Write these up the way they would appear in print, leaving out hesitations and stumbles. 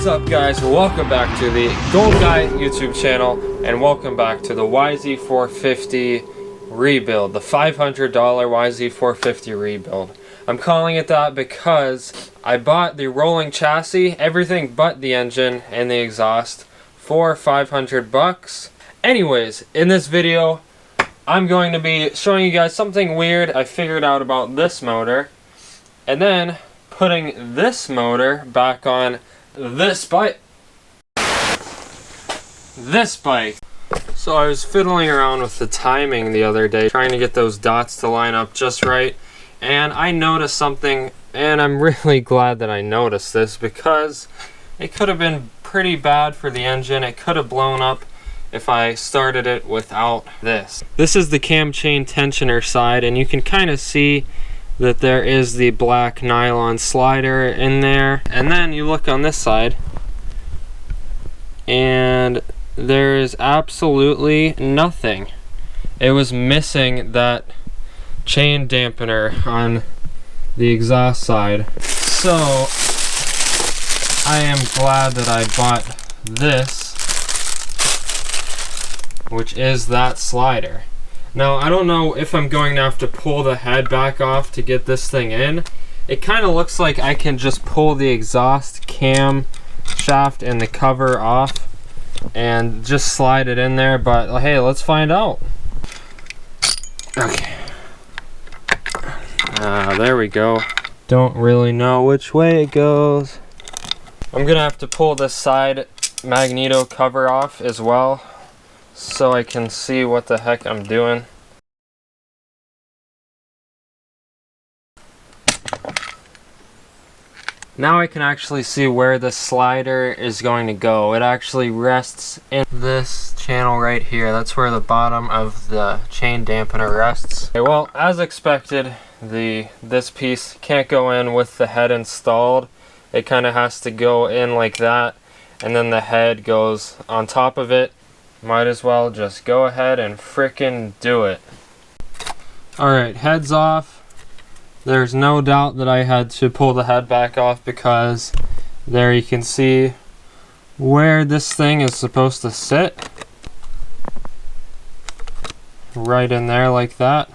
up, guys? Welcome back to the Gold Guy YouTube channel, and welcome back to the YZ450 rebuild, the $500 YZ450 rebuild. I'm calling it that because I bought the rolling chassis, everything but the engine and the exhaust, for 500 bucks. Anyways, in this video, I'm going to be showing you guys something weird I figured out about this motor, and then putting this motor back on this bike. So I was fiddling around with the timing the other day, trying to get those dots to line up just right, and I noticed something, and I'm really glad that I noticed this because it could have been pretty bad for the engine. It could have blown up if I started it without this. This is the cam chain tensioner side, and you can kind of see that there is the black nylon slider in there. And then you look on this side and there is absolutely nothing. It was missing that chain dampener on the exhaust side. So I am glad that I bought this, which is that slider. Now, I don't know if I'm going to have to pull the head back off to get this thing in. It kind of looks like I can just pull the exhaust cam shaft and the cover off and just slide it in there, but hey, let's find out. Okay. There we go. Don't really know which way it goes. I'm gonna have to pull this side magneto cover off as well, so I can see what the heck I'm doing. Now I can actually see where the slider is going to go. It actually rests in this channel right here. That's where the bottom of the chain dampener rests. Okay, well, as expected, this piece can't go in with the head installed. It kind of has to go in like that, and then the head goes on top of it. Might as well just go ahead and frickin' do it. Alright, head's off. There's no doubt that I had to pull the head back off because there you can see where this thing is supposed to sit. Right in there like that.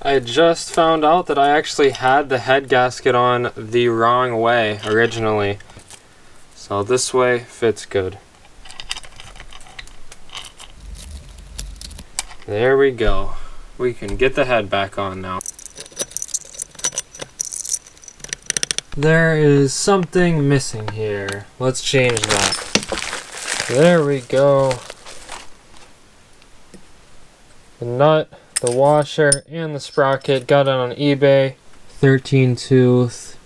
I just found out that I actually had the head gasket on the wrong way originally. So this way fits good. There we go. We can get the head back on now. There is something missing here. Let's change that. There we go. The nut, the washer, and the sprocket. Got it on eBay. 13 tooth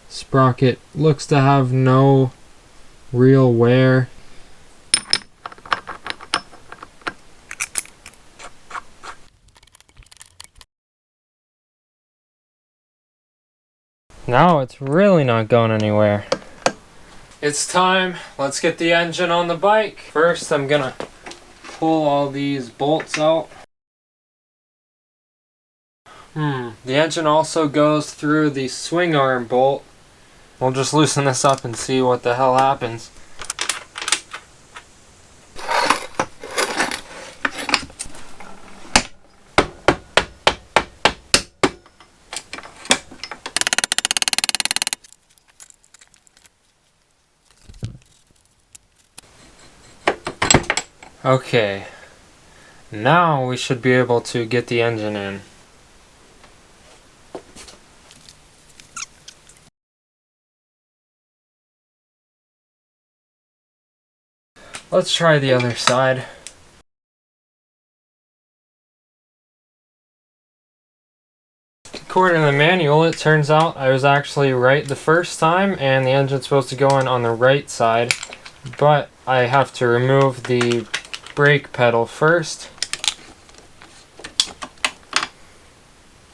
sprocket. Looks to have no real wear. Now it's really not going anywhere. It's time. Let's get the engine on the bike. First, I'm gonna pull all these bolts out. The engine also goes through the swing arm bolt. We'll just loosen this up and see what the hell happens. Okay, now we should be able to get the engine in. Let's try the other side. According to the manual, it turns out I was actually right the first time, and the engine's supposed to go in on the right side, but I have to remove the brake pedal first.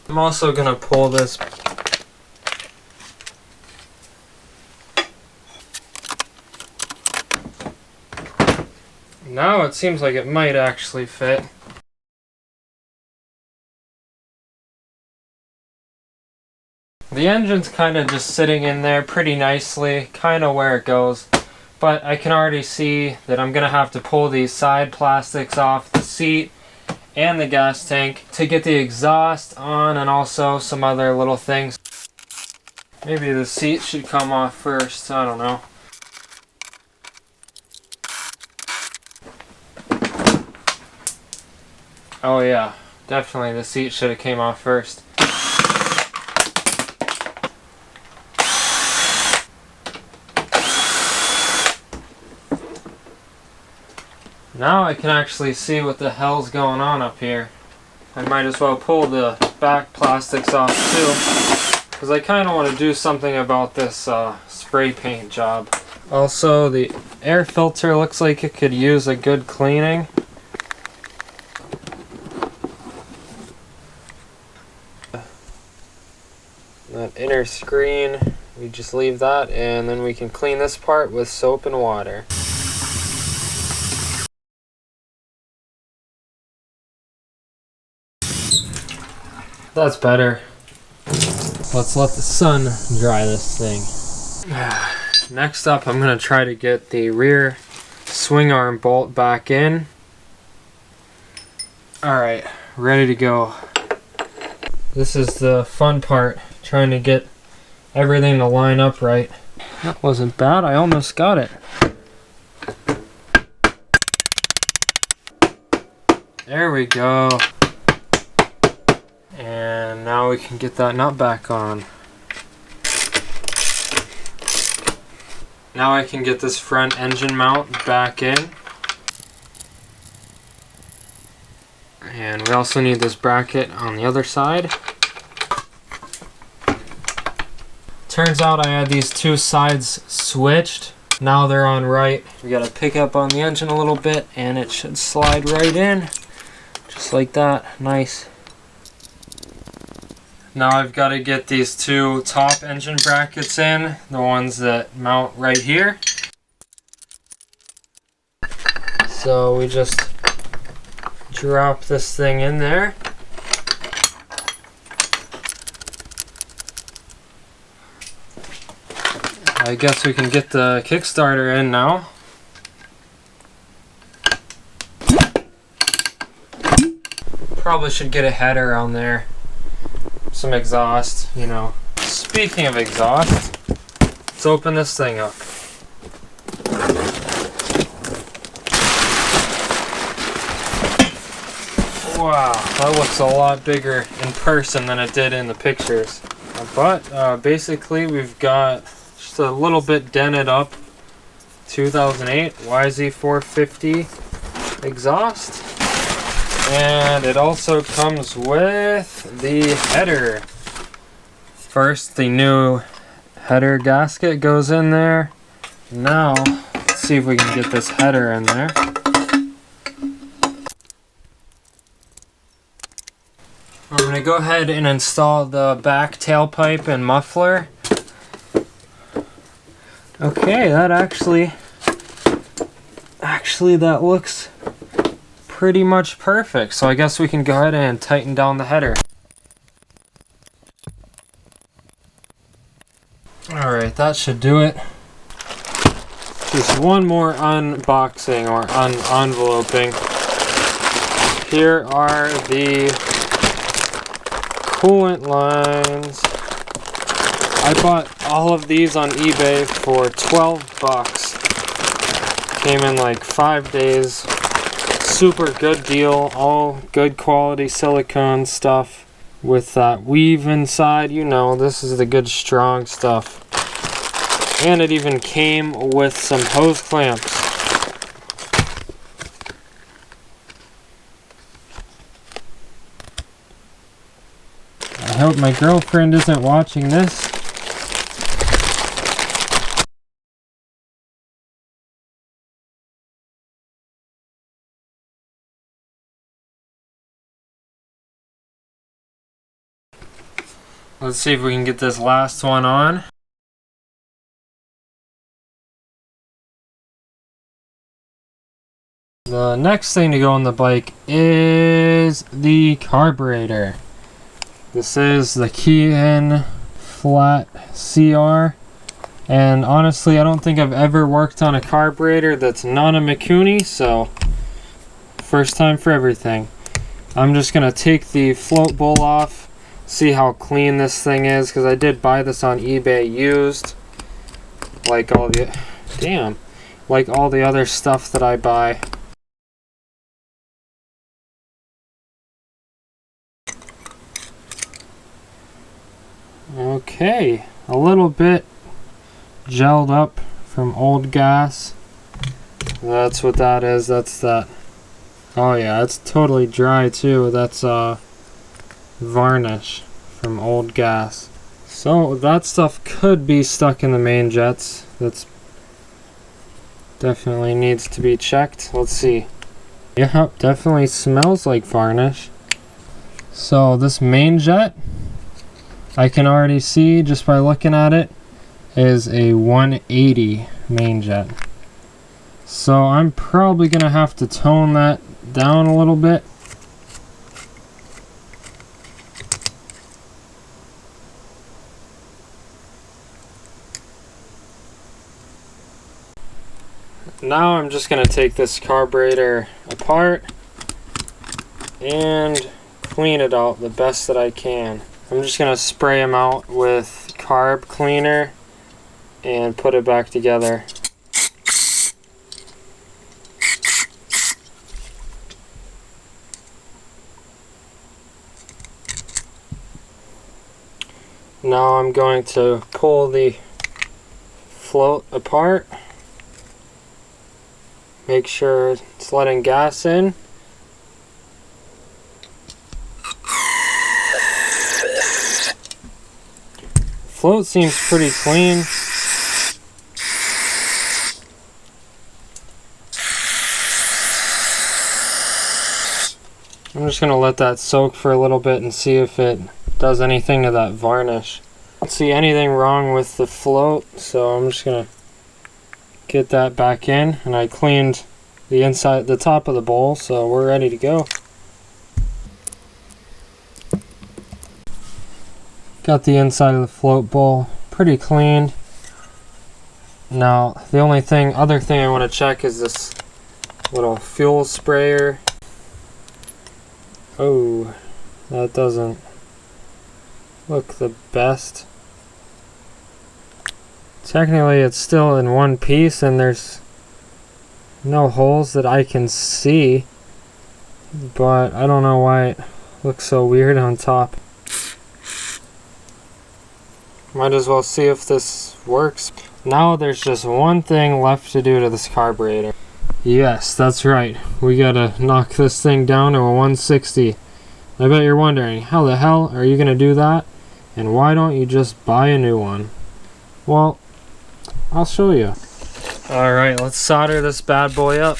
I'm also gonna pull this now. It seems like it might actually fit. The engine's kind of just sitting in there pretty nicely, kind of where it goes. But I can already see that I'm going to have to pull these side plastics off the seat and the gas tank to get the exhaust on, and also some other little things. Maybe the seat should come off first, I don't know. Oh yeah, definitely the seat should have came off first. Now I can actually see what the hell's going on up here. I might as well pull the back plastics off too, because I kind of want to do something about this spray paint job. Also, the air filter looks like it could use a good cleaning. That inner screen, we just leave that, and then we can clean this part with soap and water. That's better. Let's let the sun dry this thing. Next up, I'm going to try to get the rear swing arm bolt back in. Alright, ready to go. This is the fun part, trying to get everything to line up right. That wasn't bad, I almost got it. There we go. And now we can get that nut back on. Now I can get this front engine mount back in. And we also need this bracket on the other side. Turns out I had these two sides switched. Now they're on right. We gotta pick up on the engine a little bit and it should slide right in. Just like that. Nice. Now I've got to get these two top engine brackets in, the ones that mount right here. So we just drop this thing in there. I guess we can get the Kickstarter in now. Probably should get a header on there. Some exhaust, you know. Speaking of exhaust, let's open this thing up. Wow, that looks a lot bigger in person than it did in the pictures. But basically we've got just a little bit dented up 2008 YZ450 exhaust. And it also comes with the header. First, the new header gasket goes in there. Now, let's see if we can get this header in there. I'm going to go ahead and install the back tailpipe and muffler. Okay, that actually that looks pretty much perfect. So I guess we can go ahead and tighten down the header. Alright, that should do it. Just one more unboxing or enveloping. Here are the coolant lines. I bought all of these on eBay for 12 bucks. Came in like 5 days. Super good deal, all good quality silicone stuff with that weave inside. You know, this is the good strong stuff. And it even came with some hose clamps. I hope my girlfriend isn't watching this. Let's see if we can get this last one on. The next thing to go on the bike is the carburetor. This is the Coolant flat CR. And honestly, I don't think I've ever worked on a carburetor that's not a Mikuni, so first time for everything. I'm just gonna take the float bowl off, see how clean this thing is, because I did buy this on eBay used, like all the other stuff that I buy. Okay, a little bit gelled up from old gas. That's what that is. That's that. Oh yeah, it's totally dry too. That's varnish from old gas. So that stuff could be stuck in the main jets. That's definitely needs to be checked. Let's see. Yeah, definitely smells like varnish. So this main jet, I can already see just by looking at it, is a 180 main jet. So I'm probably gonna have to tone that down a little bit. Now I'm just gonna take this carburetor apart and clean it out the best that I can. I'm just gonna spray them out with carb cleaner and put it back together. Now I'm going to pull the float apart, make sure it's letting gas in. Float seems pretty clean. I'm just gonna let that soak for a little bit and see if it does anything to that varnish. I don't see anything wrong with the float, so I'm just gonna get that back in. And I cleaned the inside, the top of the bowl, so we're ready to go. Got the inside of the float bowl pretty cleaned. Now the only other thing I want to check is this little fuel sprayer. Oh, that doesn't look the best. Technically it's still in one piece and there's no holes that I can see, but I don't know why it looks so weird on top. Might as well see if this works. Now there's just one thing left to do to this carburetor. Yes, that's right. We gotta knock this thing down to a 160. I bet you're wondering, how the hell are you gonna do that? And why don't you just buy a new one? Well, I'll show you. Alright, let's solder this bad boy up.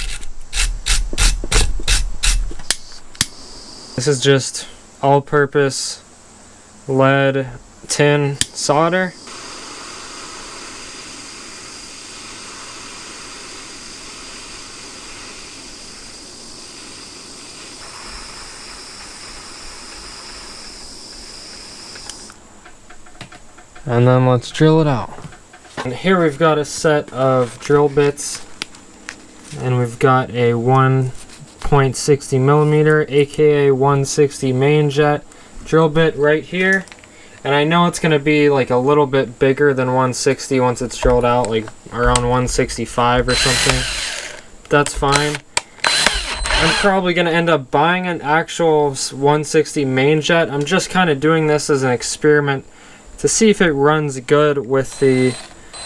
This is just all-purpose lead tin solder. And then let's drill it out. And here we've got a set of drill bits, and we've got a 1.60 millimeter, aka 160 main jet drill bit right here. And I know it's going to be like a little bit bigger than 160 once it's drilled out, like around 165 or something. That's fine. I'm probably going to end up buying an actual 160 main jet. I'm just kind of doing this as an experiment to see if it runs good with the,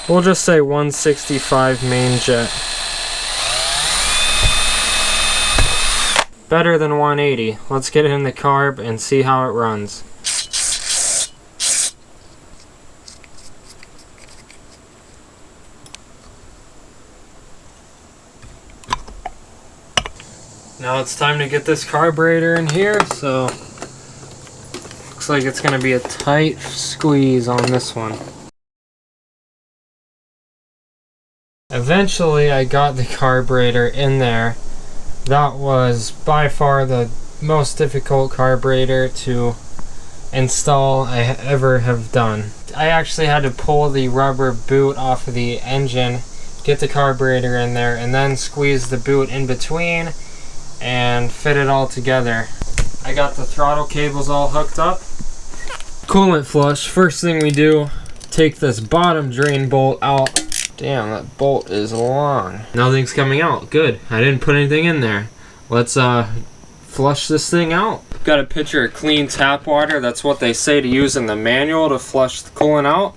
we'll just say 165 main jet. Better than 180. Let's get it in the carb and see how it runs. Now it's time to get this carburetor in here, so looks like it's going to be a tight squeeze on this one. Eventually I got the carburetor in there. That was by far the most difficult carburetor to install I ever have done. I actually had to pull the rubber boot off of the engine, get the carburetor in there, and then squeeze the boot in between and fit it all together. I got the throttle cables all hooked up. Coolant flush. First thing we do, take this bottom drain bolt out. Damn, that bolt is long. Nothing's coming out. Good. I didn't put anything in there. Let's flush this thing out. Got a pitcher of clean tap water. That's what they say to use in the manual to flush the coolant out,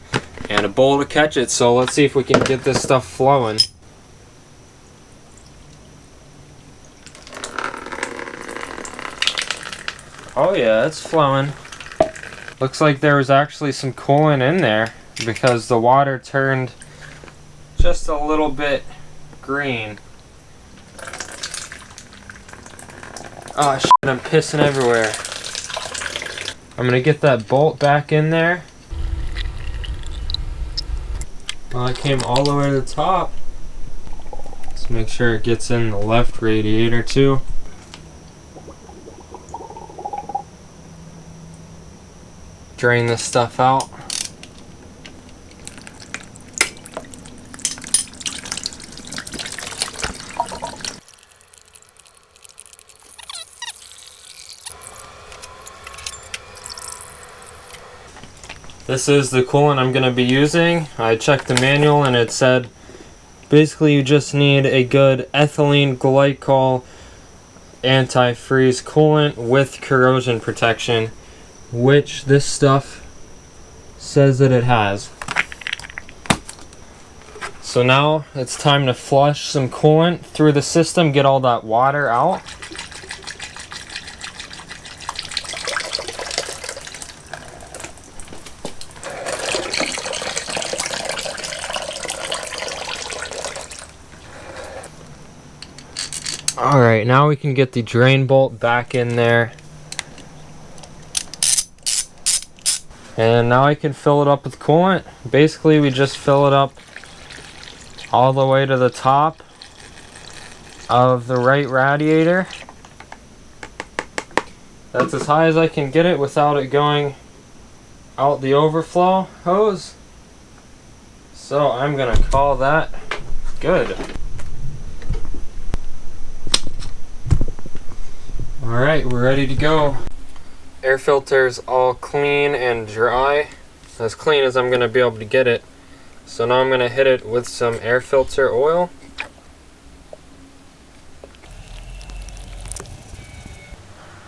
and a bowl to catch it. So let's see if we can get this stuff flowing. Oh yeah, it's flowing. Looks like there was actually some coolant in there because the water turned just a little bit green. Oh shit, I'm pissing everywhere. I'm gonna get that bolt back in there. Well, it came all the way to the top. Let's make sure it gets in the left radiator too. Drain this stuff out. This is the coolant I'm going to be using. I checked the manual and it said basically you just need a good ethylene glycol antifreeze coolant with corrosion protection, which this stuff says that it has. So now it's time to flush some coolant through the system, get all that water out. Alright, now we can get the drain bolt back in there. And now I can fill it up with coolant. Basically, we just fill it up all the way to the top of the right radiator. That's as high as I can get it without it going out the overflow hose. So I'm gonna call that good. Alright, we're ready to go. Air filter's all clean and dry. As clean as I'm going to be able to get it. So now I'm going to hit it with some air filter oil.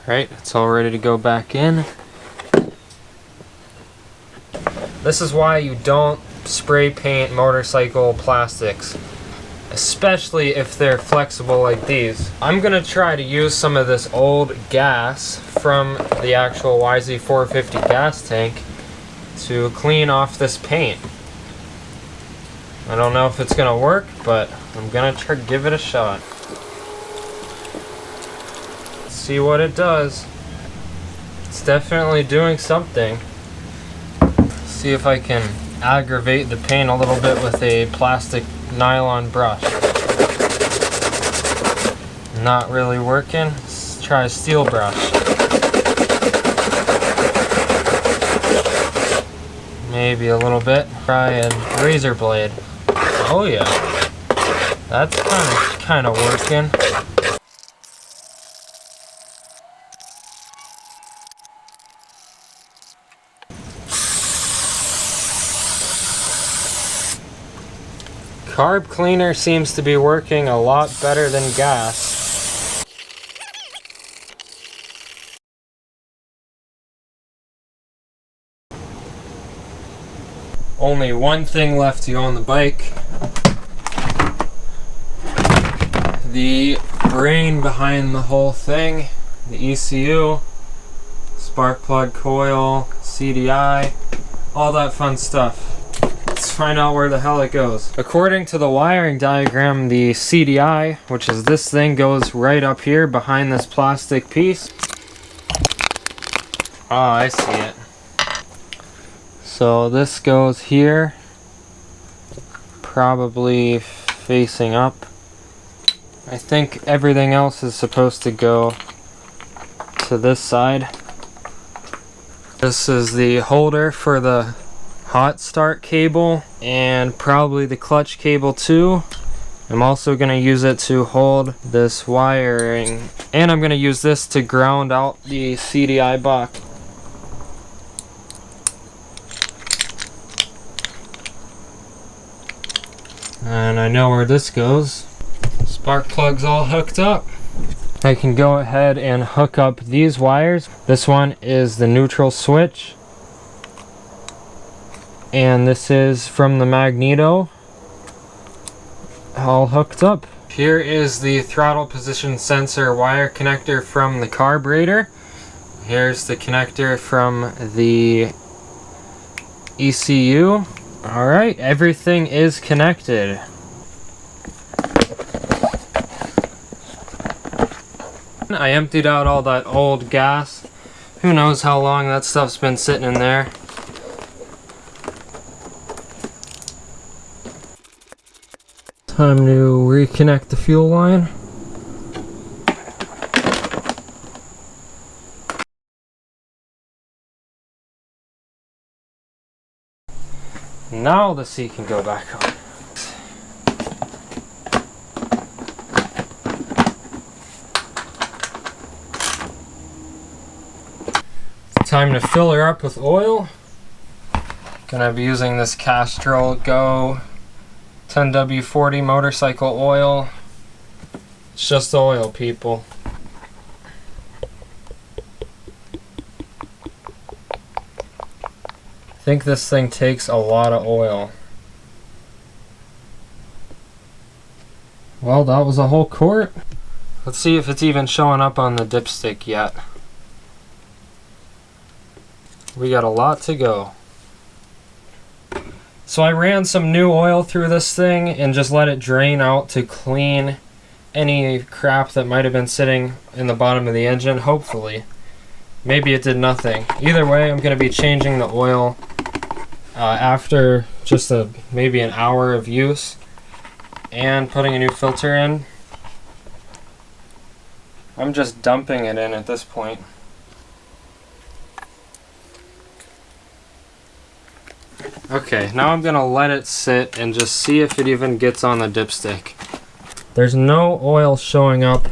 Alright, it's all ready to go back in. This is why you don't spray paint motorcycle plastics, especially if they're flexible like these. I'm gonna try to use some of this old gas from the actual YZ450 gas tank to clean off this paint. I don't know if it's gonna work, but I'm gonna try to give it a shot. See what it does. It's definitely doing something. See if I can aggravate the paint a little bit with a plastic nylon brush. Not really working. Let's try a steel brush. Maybe a little bit. Try a razor blade. Oh yeah, that's kind of working. Carb cleaner seems to be working a lot better than gas. Only one thing left to go on the bike. The brain behind the whole thing, the ECU, spark plug coil, CDI, all that fun stuff. Let's find out where the hell it goes. According to the wiring diagram, the CDI, which is this thing, goes right up here behind this plastic piece. Oh, I see it. So this goes here, probably facing up. I think everything else is supposed to go to this side. This is the holder for the hot start cable and probably the clutch cable too. I'm also going to use it to hold this wiring, and I'm going to use this to ground out the CDI box. And I know where this goes. Spark plug's all hooked up. I can go ahead and hook up these wires. This one is the neutral switch, and this is from the magneto, all hooked up. Here is the throttle position sensor wire connector from the carburetor. Here's the connector from the ECU. Alright, everything is connected. I emptied out all that old gas. Who knows how long that stuff's been sitting in there. Time to reconnect the fuel line. Now the seat can go back on. Time to fill her up with oil. Gonna be using this Castrol Go 10W40 motorcycle oil. It's just oil, people. I think this thing takes a lot of oil. Well, that was a whole quart. Let's see if it's even showing up on the dipstick yet. We got a lot to go. So I ran some new oil through this thing and just let it drain out to clean any crap that might have been sitting in the bottom of the engine, hopefully. Maybe it did nothing. Either way, I'm going to be changing the oil after just maybe an hour of use and putting a new filter in. I'm just dumping it in at this point. Okay, now I'm gonna let it sit and just see if it even gets on the dipstick. There's no oil showing up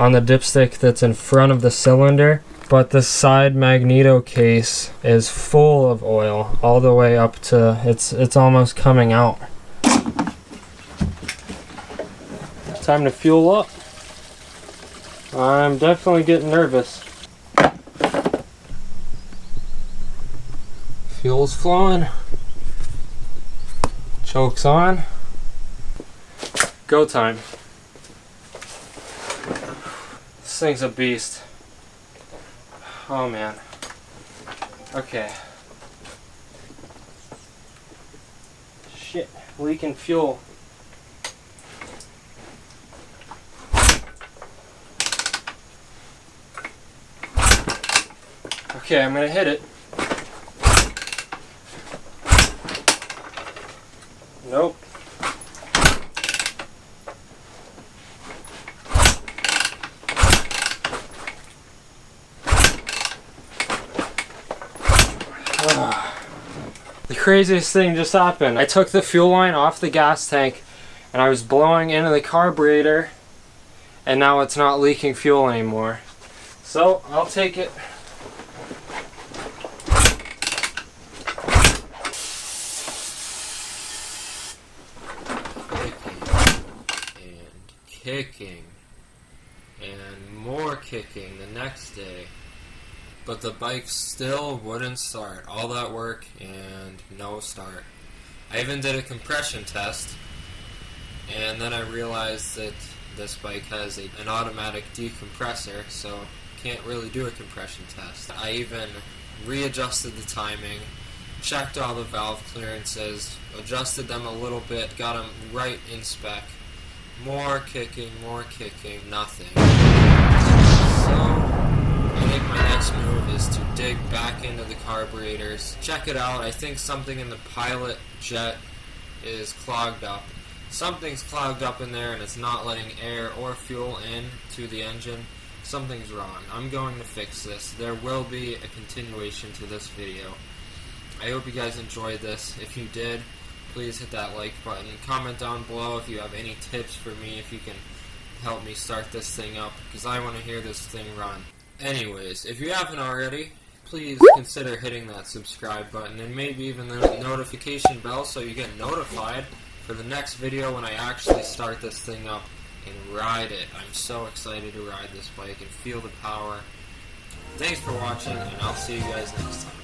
on the dipstick that's in front of the cylinder, but the side magneto case is full of oil all the way up to it's almost coming out. Time to fuel up. I'm definitely getting nervous. Fuel's flowing. Choke's on. Go time. This thing's a beast. Oh man. Okay. Shit, leaking fuel. Okay, I'm gonna hit it. Nope. The craziest thing just happened. I took the fuel line off the gas tank and I was blowing into the carburetor, and now it's not leaking fuel anymore. So I'll take it. Kicking and more kicking the next day, but the bike still wouldn't start. All that work and no start. I even did a compression test, and then I realized that this bike has an automatic decompressor, so can't really do a compression test. I even readjusted the timing, checked all the valve clearances, adjusted them a little bit, got them right in spec. More kicking, nothing. So, I think my next move is to dig back into the carburetors. Check it out. I think something in the pilot jet is clogged up. Something's clogged up in there and it's not letting air or fuel in to the engine. Something's wrong. I'm going to fix this. There will be a continuation to this video. I hope you guys enjoyed this. If you did, please hit that like button. Comment down below if you have any tips for me, if you can help me start this thing up, because I want to hear this thing run. Anyways, if you haven't already, please consider hitting that subscribe button and maybe even the notification bell so you get notified for the next video when I actually start this thing up and ride it. I'm so excited to ride this bike and feel the power. Thanks for watching, and I'll see you guys next time.